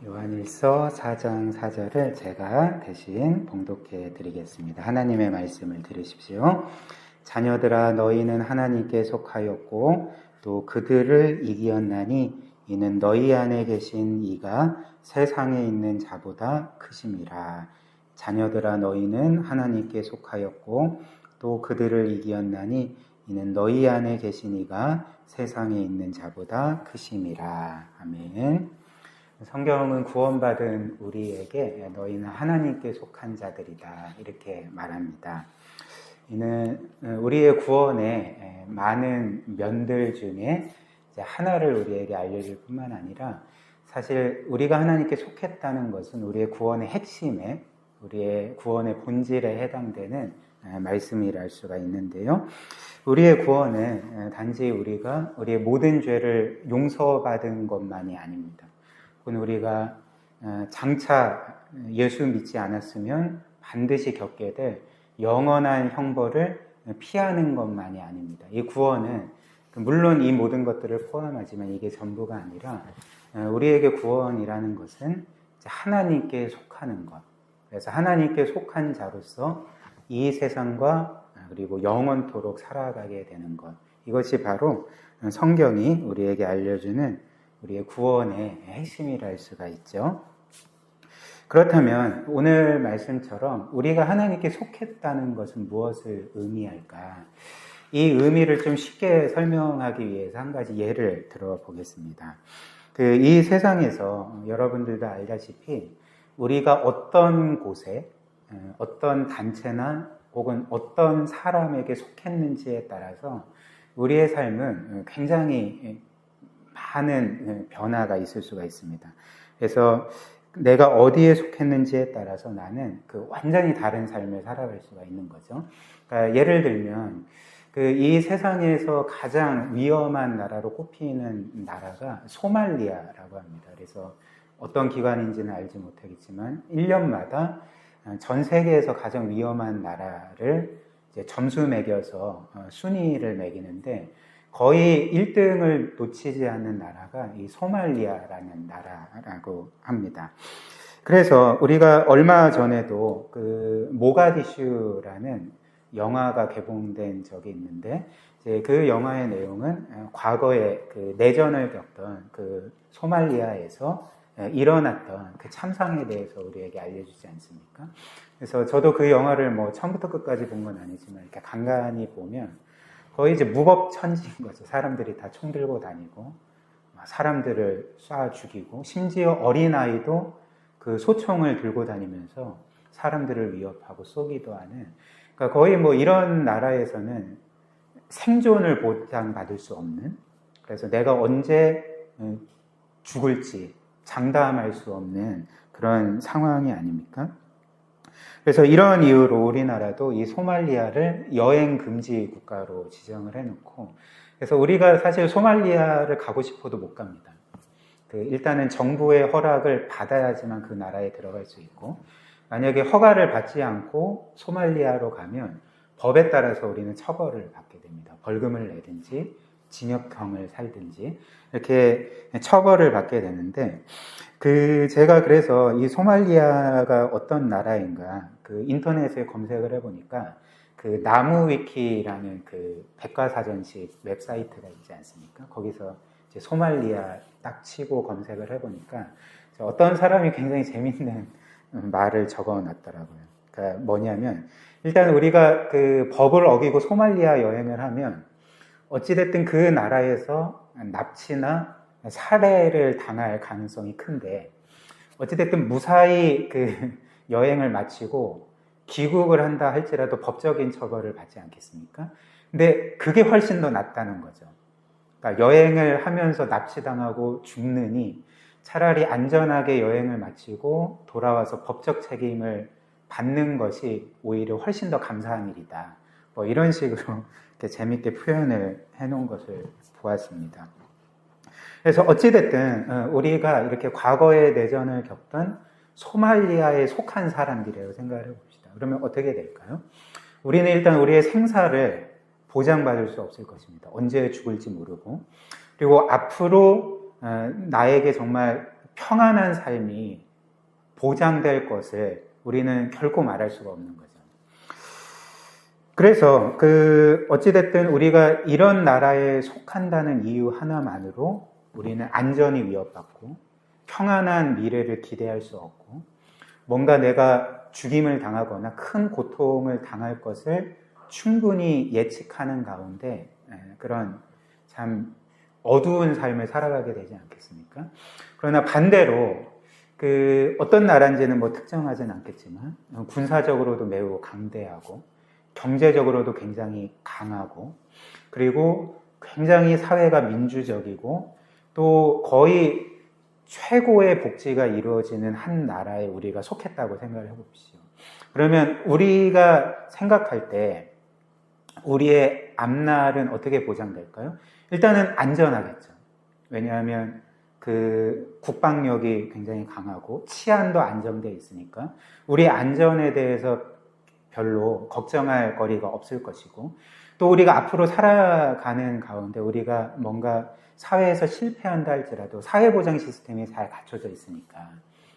요한일서 4장 4절을 제가 대신 봉독해 드리겠습니다. 하나님의 말씀을 들으십시오. 자녀들아, 너희는 하나님께 속하였고 또 그들을 이기었나니 이는 너희 안에 계신 이가 세상에 있는 자보다 크심이라. 자녀들아, 너희는 하나님께 속하였고 또 그들을 이기었나니 이는 너희 안에 계신 이가 세상에 있는 자보다 크심이라. 아멘. 성경은 구원받은 우리에게 너희는 하나님께 속한 자들이다 이렇게 말합니다. 이는 우리의 구원의 많은 면들 중에 하나를 우리에게 알려줄 뿐만 아니라 사실 우리가 하나님께 속했다는 것은 우리의 구원의 핵심에, 우리의 구원의 본질에 해당되는 말씀이라 할 수가 있는데요. 우리의 구원은 단지 우리가 우리의 모든 죄를 용서받은 것만이 아닙니다. 우리가 장차 예수 믿지 않았으면 반드시 겪게 될 영원한 형벌을 피하는 것만이 아닙니다. 이 구원은 물론 이 모든 것들을 포함하지만 이게 전부가 아니라 우리에게 구원이라는 것은 하나님께 속하는 것. 그래서 하나님께 속한 자로서 이 세상과 그리고 영원토록 살아가게 되는 것. 이것이 바로 성경이 우리에게 알려주는 우리의 구원의 핵심이라 할 수가 있죠. 그렇다면 오늘 말씀처럼 우리가 하나님께 속했다는 것은 무엇을 의미할까? 이 의미를 좀 쉽게 설명하기 위해서 한 가지 예를 들어보겠습니다. 이 세상에서 여러분들도 알다시피 우리가 어떤 곳에 어떤 단체나 혹은 어떤 사람에게 속했는지에 따라서 우리의 삶은 굉장히 많은 변화가 있을 수가 있습니다. 그래서 내가 어디에 속했는지에 따라서 나는 완전히 다른 삶을 살아갈 수가 있는 거죠. 그러니까 예를 들면 이 세상에서 가장 위험한 나라로 꼽히는 나라가 소말리아라고 합니다. 그래서 어떤 기관인지는 알지 못하겠지만 1년마다 전 세계에서 가장 위험한 나라를 이제 점수 매겨서 순위를 매기는데 거의 1등을 놓치지 않는 나라가 이 소말리아라는 나라라고 합니다. 그래서 우리가 얼마 전에도 모가디슈라는 영화가 개봉된 적이 있는데 이제 그 영화의 내용은 과거에 내전을 겪던 소말리아에서 일어났던 참상에 대해서 우리에게 알려주지 않습니까? 그래서 저도 그 영화를 처음부터 끝까지 본 건 아니지만 이렇게 간간히 보면 거의 이제 무법천지인 거죠. 사람들이 다 총 들고 다니고 사람들을 쏴 죽이고 심지어 어린아이도 소총을 들고 다니면서 사람들을 위협하고 쏘기도 하는, 그러니까 거의 이런 나라에서는 생존을 보장받을 수 없는, 그래서 내가 언제 죽을지 장담할 수 없는 그런 상황이 아닙니까? 그래서 이런 이유로 우리나라도 이 소말리아를 여행 금지 국가로 지정을 해놓고, 그래서 우리가 사실 소말리아를 가고 싶어도 못 갑니다. 일단은 정부의 허락을 받아야지만 그 나라에 들어갈 수 있고, 만약에 허가를 받지 않고 소말리아로 가면 법에 따라서 우리는 처벌을 받게 됩니다. 벌금을 내든지 징역형을 살든지 이렇게 처벌을 받게 되는데, 제가 그래서 이 소말리아가 어떤 나라인가 인터넷에 검색을 해보니까 나무위키라는 백과사전식 웹사이트가 있지 않습니까? 거기서 이제 소말리아 딱 치고 검색을 해보니까 어떤 사람이 굉장히 재밌는 말을 적어놨더라고요. 그러니까 뭐냐면, 일단 우리가 법을 어기고 소말리아 여행을 하면 어찌됐든 그 나라에서 납치나 살해를 당할 가능성이 큰데, 어찌됐든 무사히 여행을 마치고 귀국을 한다 할지라도 법적인 처벌을 받지 않겠습니까? 근데 그게 훨씬 더 낫다는 거죠. 그러니까 여행을 하면서 납치당하고 죽느니 차라리 안전하게 여행을 마치고 돌아와서 법적 책임을 받는 것이 오히려 훨씬 더 감사한 일이다. 이런 식으로 이렇게 재밌게 표현을 해놓은 것을 보았습니다. 그래서 어찌됐든 우리가 이렇게 과거의 내전을 겪던 소말리아에 속한 사람들이라고 생각을 해봅시다. 그러면 어떻게 될까요? 우리는 일단 우리의 생사를 보장받을 수 없을 것입니다. 언제 죽을지 모르고, 그리고 앞으로 나에게 정말 평안한 삶이 보장될 것을 우리는 결코 말할 수가 없는 거죠. 그래서 어찌됐든 우리가 이런 나라에 속한다는 이유 하나만으로 우리는 안전이 위협받고 평안한 미래를 기대할 수 없고 뭔가 내가 죽임을 당하거나 큰 고통을 당할 것을 충분히 예측하는 가운데 그런 참 어두운 삶을 살아가게 되지 않겠습니까? 그러나 반대로 어떤 나라인지는 뭐 특정하진 않겠지만 군사적으로도 매우 강대하고 경제적으로도 굉장히 강하고 그리고 굉장히 사회가 민주적이고 또 거의 최고의 복지가 이루어지는 한 나라에 우리가 속했다고 생각을 해봅시다. 그러면 우리가 생각할 때 우리의 앞날은 어떻게 보장될까요? 일단은 안전하겠죠. 왜냐하면 국방력이 굉장히 강하고 치안도 안정되어 있으니까 우리 안전에 대해서 별로 걱정할 거리가 없을 것이고 또 우리가 앞으로 살아가는 가운데 우리가 뭔가 사회에서 실패한다 할지라도 사회보장 시스템이 잘 갖춰져 있으니까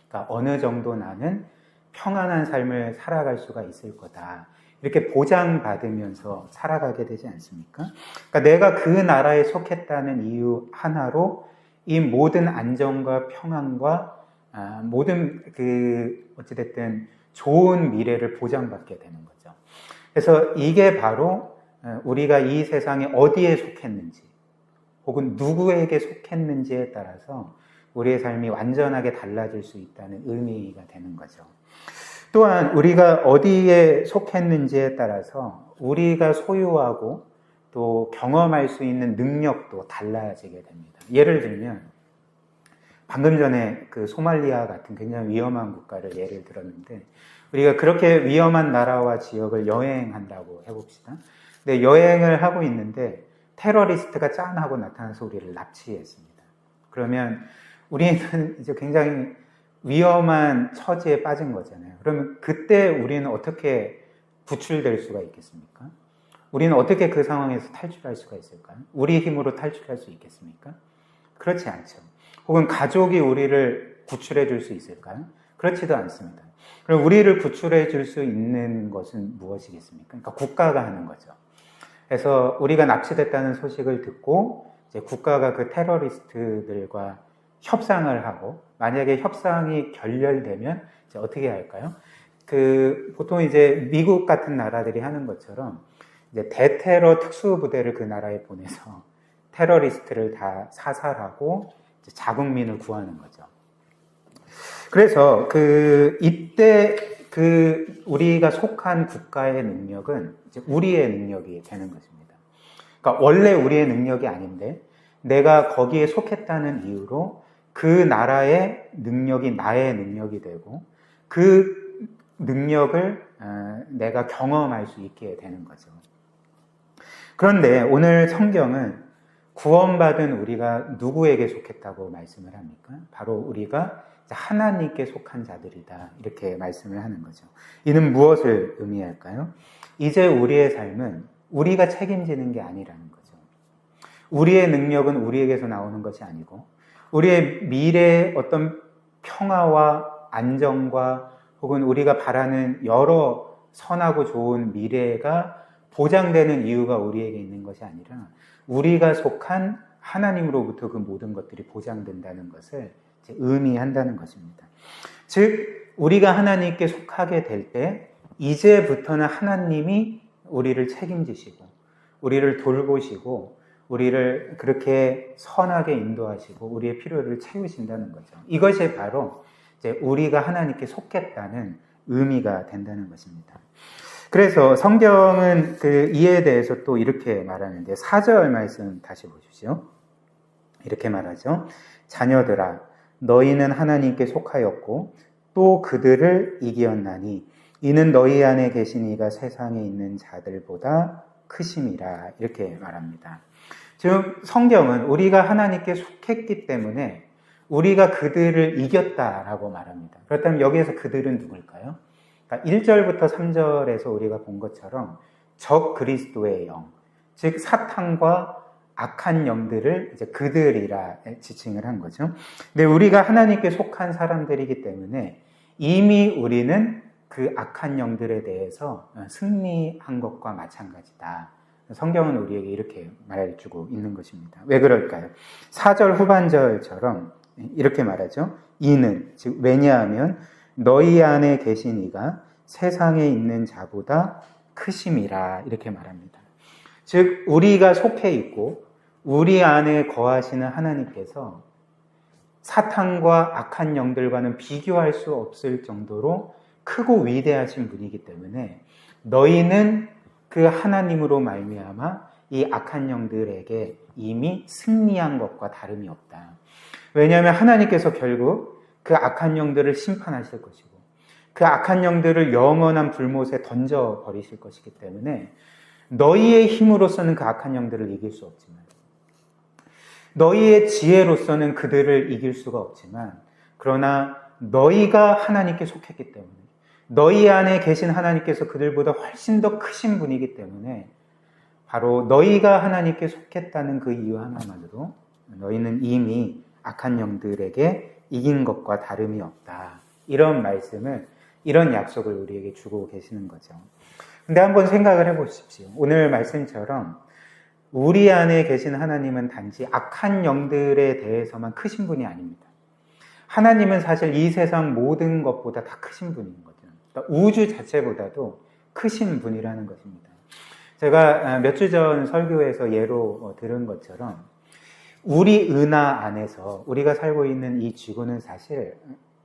그러니까 어느 정도 나는 평안한 삶을 살아갈 수가 있을 거다. 이렇게 보장받으면서 살아가게 되지 않습니까? 그러니까 내가 그 나라에 속했다는 이유 하나로 이 모든 안정과 평안과 모든 어찌됐든 좋은 미래를 보장받게 되는 거죠. 그래서 이게 바로 우리가 이 세상에 어디에 속했는지 혹은 누구에게 속했는지에 따라서 우리의 삶이 완전하게 달라질 수 있다는 의미가 되는 거죠. 또한 우리가 어디에 속했는지에 따라서 우리가 소유하고 또 경험할 수 있는 능력도 달라지게 됩니다. 예를 들면 방금 전에 소말리아 같은 굉장히 위험한 국가를 예를 들었는데 우리가 그렇게 위험한 나라와 지역을 여행한다고 해봅시다. 근데 여행을 하고 있는데 테러리스트가 짠하고 나타나서 우리를 납치했습니다. 그러면 우리는 이제 굉장히 위험한 처지에 빠진 거잖아요. 그러면 그때 우리는 어떻게 구출될 수가 있겠습니까? 우리는 어떻게 그 상황에서 탈출할 수가 있을까요? 우리 힘으로 탈출할 수 있겠습니까? 그렇지 않죠. 혹은 가족이 우리를 구출해 줄 수 있을까요? 그렇지도 않습니다. 그럼 우리를 구출해 줄 수 있는 것은 무엇이겠습니까? 그러니까 국가가 하는 거죠. 그래서 우리가 납치됐다는 소식을 듣고 이제 국가가 그 테러리스트들과 협상을 하고 만약에 협상이 결렬되면 이제 어떻게 할까요? 보통 이제 미국 같은 나라들이 하는 것처럼 이제 대테러 특수부대를 그 나라에 보내서 테러리스트를 다 사살하고 이제 자국민을 구하는 거죠. 그래서 이때 우리가 속한 국가의 능력은 이제 우리의 능력이 되는 것입니다. 그러니까 원래 우리의 능력이 아닌데 내가 거기에 속했다는 이유로 그 나라의 능력이 나의 능력이 되고 그 능력을 내가 경험할 수 있게 되는 거죠. 그런데 오늘 성경은 구원받은 우리가 누구에게 속했다고 말씀을 합니까? 바로 우리가 하나님께 속한 자들이다 이렇게 말씀을 하는 거죠. 이는 무엇을 의미할까요? 이제 우리의 삶은 우리가 책임지는 게 아니라는 거죠. 우리의 능력은 우리에게서 나오는 것이 아니고 우리의 미래의 어떤 평화와 안정과 혹은 우리가 바라는 여러 선하고 좋은 미래가 보장되는 이유가 우리에게 있는 것이 아니라 우리가 속한 하나님으로부터 그 모든 것들이 보장된다는 것을 의미한다는 것입니다. 즉 우리가 하나님께 속하게 될 때 이제부터는 하나님이 우리를 책임지시고 우리를 돌보시고 우리를 그렇게 선하게 인도하시고 우리의 필요를 채우신다는 거죠. 이것이 바로 이제 우리가 하나님께 속했다는 의미가 된다는 것입니다. 그래서 성경은 이에 대해서 또 이렇게 말하는데 4절 말씀 다시 보십시오. 이렇게 말하죠. 자녀들아 너희는 하나님께 속하였고 또 그들을 이기었나니 이는 너희 안에 계신 이가 세상에 있는 자들보다 크심이라 이렇게 말합니다. 지금 성경은 우리가 하나님께 속했기 때문에 우리가 그들을 이겼다라고 말합니다. 그렇다면 여기에서 그들은 누굴까요? 그러니까 1절부터 3절에서 우리가 본 것처럼 적 그리스도의 영, 즉 사탄과 악한 영들을 이제 그들이라 지칭을 한 거죠. 근데 우리가 하나님께 속한 사람들이기 때문에 이미 우리는 그 악한 영들에 대해서 승리한 것과 마찬가지다. 성경은 우리에게 이렇게 말해주고 있는 것입니다. 왜 그럴까요? 4절 후반절처럼 이렇게 말하죠. 이는, 즉 왜냐하면 너희 안에 계신 이가 세상에 있는 자보다 크심이라 이렇게 말합니다. 즉 우리가 속해 있고 우리 안에 거하시는 하나님께서 사탄과 악한 영들과는 비교할 수 없을 정도로 크고 위대하신 분이기 때문에 너희는 그 하나님으로 말미암아 이 악한 영들에게 이미 승리한 것과 다름이 없다. 왜냐하면 하나님께서 결국 그 악한 영들을 심판하실 것이고 그 악한 영들을 영원한 불못에 던져버리실 것이기 때문에 너희의 힘으로서는 그 악한 영들을 이길 수 없지만 너희의 지혜로서는 그들을 이길 수가 없지만 그러나 너희가 하나님께 속했기 때문에 너희 안에 계신 하나님께서 그들보다 훨씬 더 크신 분이기 때문에 바로 너희가 하나님께 속했다는 그 이유 하나만으로 너희는 이미 악한 영들에게 이긴 것과 다름이 없다. 이런 말씀을, 이런 약속을 우리에게 주고 계시는 거죠. 근데 한번 생각을 해보십시오. 오늘 말씀처럼 우리 안에 계신 하나님은 단지 악한 영들에 대해서만 크신 분이 아닙니다. 하나님은 사실 이 세상 모든 것보다 다 크신 분인 거죠. 그러니까 우주 자체보다도 크신 분이라는 것입니다. 제가 몇 주 전 설교에서 예로 들은 것처럼 우리 은하 안에서 우리가 살고 있는 이 지구는 사실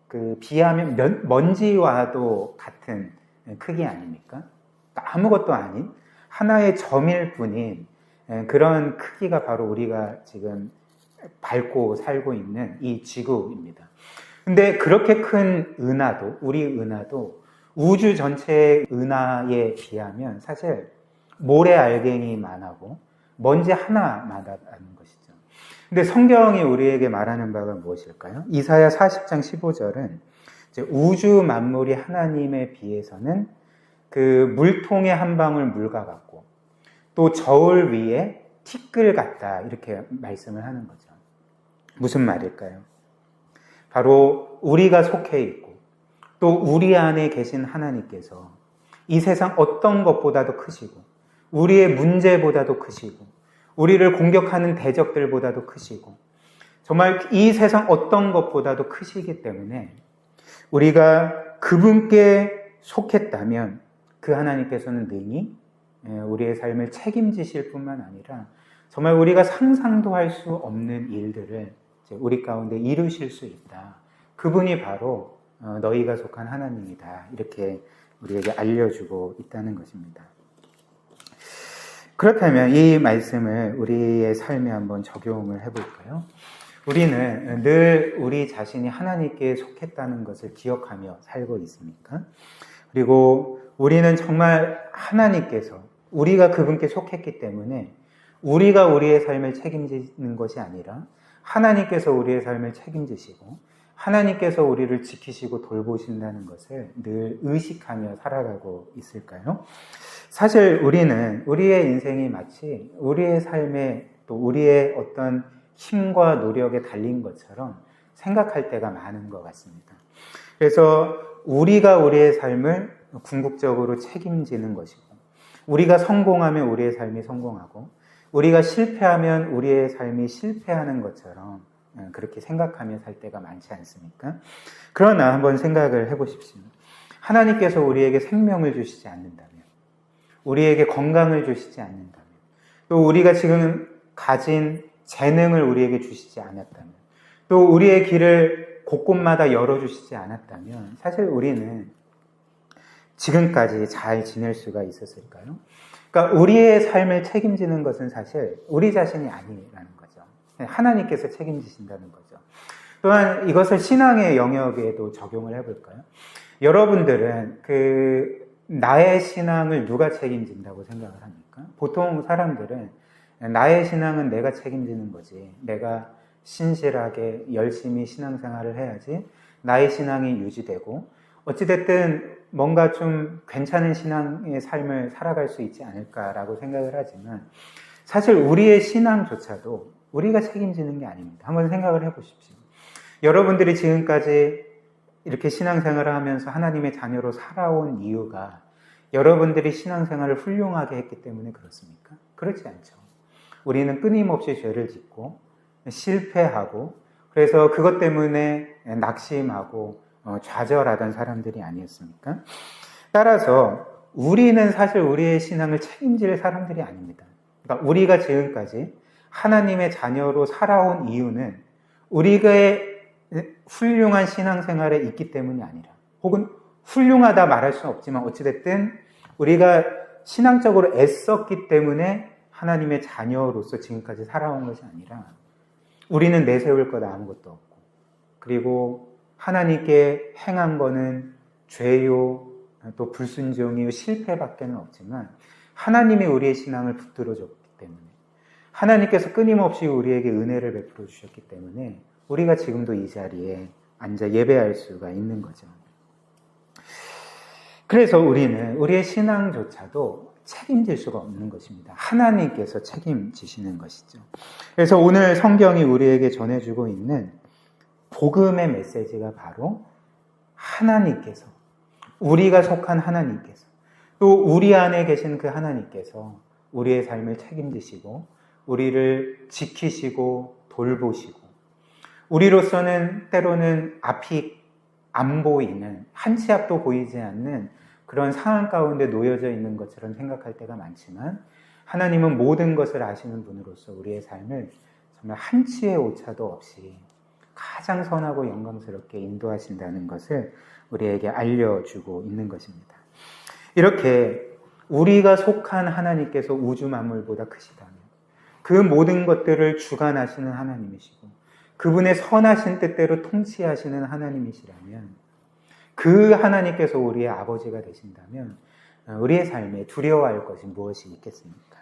그 비하면 먼지와도 같은 크기 아닙니까? 그러니까 아무것도 아닌 하나의 점일 뿐인 그런 크기가 바로 우리가 지금 밟고 살고 있는 이 지구입니다. 근데 그렇게 큰 은하도, 우리 은하도 우주 전체의 은하에 비하면 사실 모래알갱이만 하고 먼지 하나만하다는 것이죠. 근데 성경이 우리에게 말하는 바가 무엇일까요? 이사야 40장 15절은 우주 만물이 하나님에 비해서는 그 물통의 한 방울 물과 같고 또 저울 위에 티끌 같다 이렇게 말씀을 하는 거죠. 무슨 말일까요? 바로 우리가 속해 있고 또 우리 안에 계신 하나님께서 이 세상 어떤 것보다도 크시고 우리의 문제보다도 크시고 우리를 공격하는 대적들보다도 크시고 정말 이 세상 어떤 것보다도 크시기 때문에 우리가 그분께 속했다면 그 하나님께서는 능히 우리의 삶을 책임지실 뿐만 아니라 정말 우리가 상상도 할 수 없는 일들을 우리 가운데 이루실 수 있다. 그분이 바로 너희가 속한 하나님이다. 이렇게 우리에게 알려주고 있다는 것입니다. 그렇다면 이 말씀을 우리의 삶에 한번 적용을 해볼까요? 우리는 늘 우리 자신이 하나님께 속했다는 것을 기억하며 살고 있습니까? 그리고 우리는 정말 하나님께서 우리가 그분께 속했기 때문에 우리가 우리의 삶을 책임지는 것이 아니라 하나님께서 우리의 삶을 책임지시고 하나님께서 우리를 지키시고 돌보신다는 것을 늘 의식하며 살아가고 있을까요? 사실 우리는 우리의 인생이 마치 우리의 삶에 또 우리의 어떤 힘과 노력에 달린 것처럼 생각할 때가 많은 것 같습니다. 그래서 우리가 우리의 삶을 궁극적으로 책임지는 것이고 우리가 성공하면 우리의 삶이 성공하고 우리가 실패하면 우리의 삶이 실패하는 것처럼 그렇게 생각하며 살 때가 많지 않습니까? 그러나 한번 생각을 해보십시오. 하나님께서 우리에게 생명을 주시지 않는다면, 우리에게 건강을 주시지 않는다면, 또 우리가 지금 가진 재능을 우리에게 주시지 않았다면, 또 우리의 길을 곳곳마다 열어주시지 않았다면 사실 우리는 지금까지 잘 지낼 수가 있었을까요? 그러니까 우리의 삶을 책임지는 것은 사실 우리 자신이 아니라는 거죠. 하나님께서 책임지신다는 거죠. 또한 이것을 신앙의 영역에도 적용을 해볼까요? 여러분들은 나의 신앙을 누가 책임진다고 생각을 합니까? 보통 사람들은 나의 신앙은 내가 책임지는 거지. 내가 신실하게 열심히 신앙생활을 해야지 나의 신앙이 유지되고 어찌됐든 뭔가 좀 괜찮은 신앙의 삶을 살아갈 수 있지 않을까라고 생각을 하지만 사실 우리의 신앙조차도 우리가 책임지는 게 아닙니다. 한번 생각을 해보십시오. 여러분들이 지금까지 이렇게 신앙생활을 하면서 하나님의 자녀로 살아온 이유가 여러분들이 신앙생활을 훌륭하게 했기 때문에 그렇습니까? 그렇지 않죠. 우리는 끊임없이 죄를 짓고 실패하고 그래서 그것 때문에 낙심하고 좌절하던 사람들이 아니었습니까? 따라서 우리는 사실 우리의 신앙을 책임질 사람들이 아닙니다. 그러니까 우리가 지금까지 하나님의 자녀로 살아온 이유는 우리가 훌륭한 신앙생활에 있기 때문이 아니라 혹은 훌륭하다 말할 수는 없지만 어찌됐든 우리가 신앙적으로 애썼기 때문에 하나님의 자녀로서 지금까지 살아온 것이 아니라 우리는 내세울 것 아무것도 없고 그리고 하나님께 행한 거는 죄요 또 불순종이요 실패밖에는 없지만 하나님이 우리의 신앙을 붙들어줬기 때문에 하나님께서 끊임없이 우리에게 은혜를 베풀어 주셨기 때문에 우리가 지금도 이 자리에 앉아 예배할 수가 있는 거죠. 그래서 우리는 우리의 신앙조차도 책임질 수가 없는 것입니다. 하나님께서 책임지시는 것이죠. 그래서 오늘 성경이 우리에게 전해주고 있는 복음의 메시지가 바로 하나님께서, 우리가 속한 하나님께서, 또 우리 안에 계신 그 하나님께서 우리의 삶을 책임지시고 우리를 지키시고 돌보시고 우리로서는 때로는 앞이 안 보이는, 한 치 앞도 보이지 않는 그런 상황 가운데 놓여져 있는 것처럼 생각할 때가 많지만 하나님은 모든 것을 아시는 분으로서 우리의 삶을 정말 한 치의 오차도 없이 가장 선하고 영광스럽게 인도하신다는 것을 우리에게 알려주고 있는 것입니다. 이렇게 우리가 속한 하나님께서 우주 만물보다 크시다면 그 모든 것들을 주관하시는 하나님이시고 그분의 선하신 뜻대로 통치하시는 하나님이시라면 그 하나님께서 우리의 아버지가 되신다면 우리의 삶에 두려워할 것이 무엇이 있겠습니까?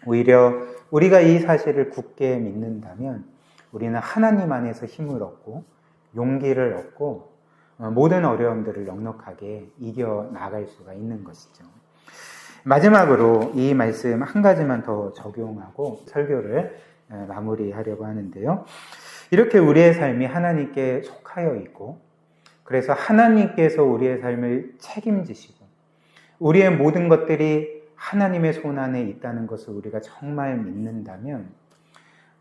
오히려 우리가 이 사실을 굳게 믿는다면 우리는 하나님 안에서 힘을 얻고 용기를 얻고 모든 어려움들을 넉넉하게 이겨나갈 수가 있는 것이죠. 마지막으로 이 말씀 한 가지만 더 적용하고 설교를 마무리하려고 하는데요. 이렇게 우리의 삶이 하나님께 속하여 있고 그래서 하나님께서 우리의 삶을 책임지시고 우리의 모든 것들이 하나님의 손 안에 있다는 것을 우리가 정말 믿는다면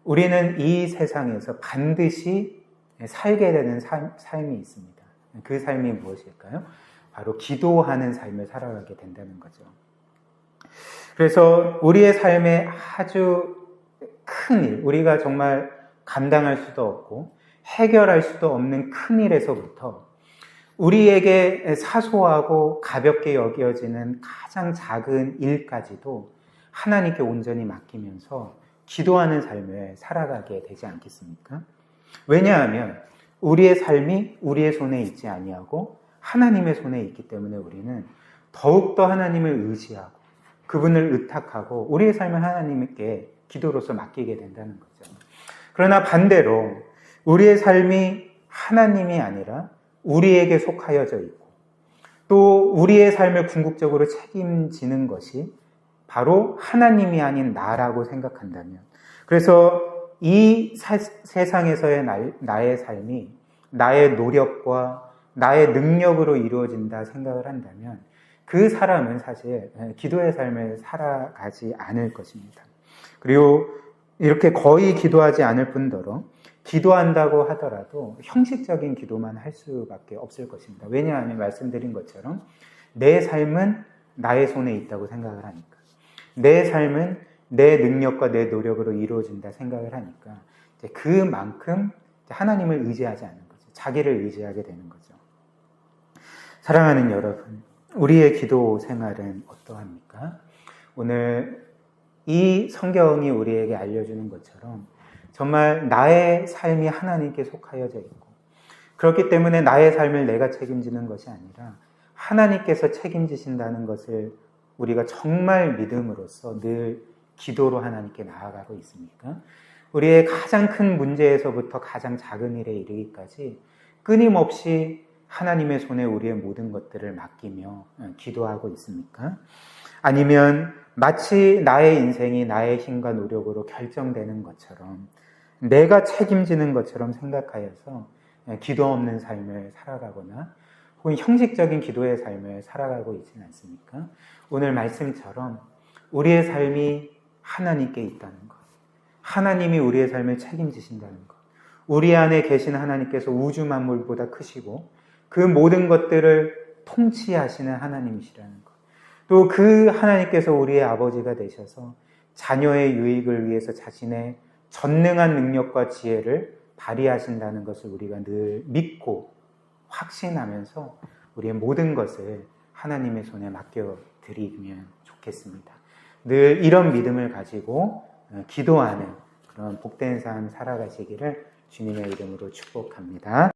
우리는 이 세상에서 반드시 살게 되는 삶이 있습니다. 그 삶이 무엇일까요? 바로 기도하는 삶을 살아가게 된다는 거죠. 그래서 우리의 삶에 아주 큰 일, 우리가 정말 감당할 수도 없고 해결할 수도 없는 큰 일에서부터 우리에게 사소하고 가볍게 여겨지는 가장 작은 일까지도 하나님께 온전히 맡기면서 기도하는 삶을 살아가게 되지 않겠습니까? 왜냐하면 우리의 삶이 우리의 손에 있지 아니하고 하나님의 손에 있기 때문에 우리는 더욱더 하나님을 의지하고 그분을 의탁하고 우리의 삶을 하나님께 기도로서 맡기게 된다는 거죠. 그러나 반대로 우리의 삶이 하나님이 아니라 우리에게 속하여져 있고 또 우리의 삶을 궁극적으로 책임지는 것이 바로 하나님이 아닌 나라고 생각한다면 그래서 이 세상에서의 나의 삶이 나의 노력과 나의 능력으로 이루어진다 생각을 한다면 그 사람은 사실 기도의 삶을 살아가지 않을 것입니다. 그리고 이렇게 거의 기도하지 않을 뿐더러 기도한다고 하더라도 형식적인 기도만 할 수밖에 없을 것입니다. 왜냐하면 말씀드린 것처럼 내 삶은 나의 손에 있다고 생각을 하니까 내 삶은 내 능력과 내 노력으로 이루어진다 생각을 하니까 이제 그만큼 하나님을 의지하지 않는 거죠. 자기를 의지하게 되는 거죠. 사랑하는 여러분, 우리의 기도 생활은 어떠합니까? 오늘 이 성경이 우리에게 알려주는 것처럼 정말 나의 삶이 하나님께 속하여져 있고 그렇기 때문에 나의 삶을 내가 책임지는 것이 아니라 하나님께서 책임지신다는 것을 우리가 정말 믿음으로써 늘 기도로 하나님께 나아가고 있습니까? 우리의 가장 큰 문제에서부터 가장 작은 일에 이르기까지 끊임없이 하나님의 손에 우리의 모든 것들을 맡기며 기도하고 있습니까? 아니면 마치 나의 인생이 나의 힘과 노력으로 결정되는 것처럼 내가 책임지는 것처럼 생각하여서 기도 없는 삶을 살아가거나 혹은 형식적인 기도의 삶을 살아가고 있지는 않습니까? 오늘 말씀처럼 우리의 삶이 하나님께 있다는 것, 하나님이 우리의 삶을 책임지신다는 것, 우리 안에 계신 하나님께서 우주 만물보다 크시고 그 모든 것들을 통치하시는 하나님이시라는 것, 또 그 하나님께서 우리의 아버지가 되셔서 자녀의 유익을 위해서 자신의 전능한 능력과 지혜를 발휘하신다는 것을 우리가 늘 믿고 확신하면서 우리의 모든 것을 하나님의 손에 맡겨드리면 좋겠습니다. 늘 이런 믿음을 가지고 기도하는 그런 복된 삶 살아가시기를 주님의 이름으로 축복합니다.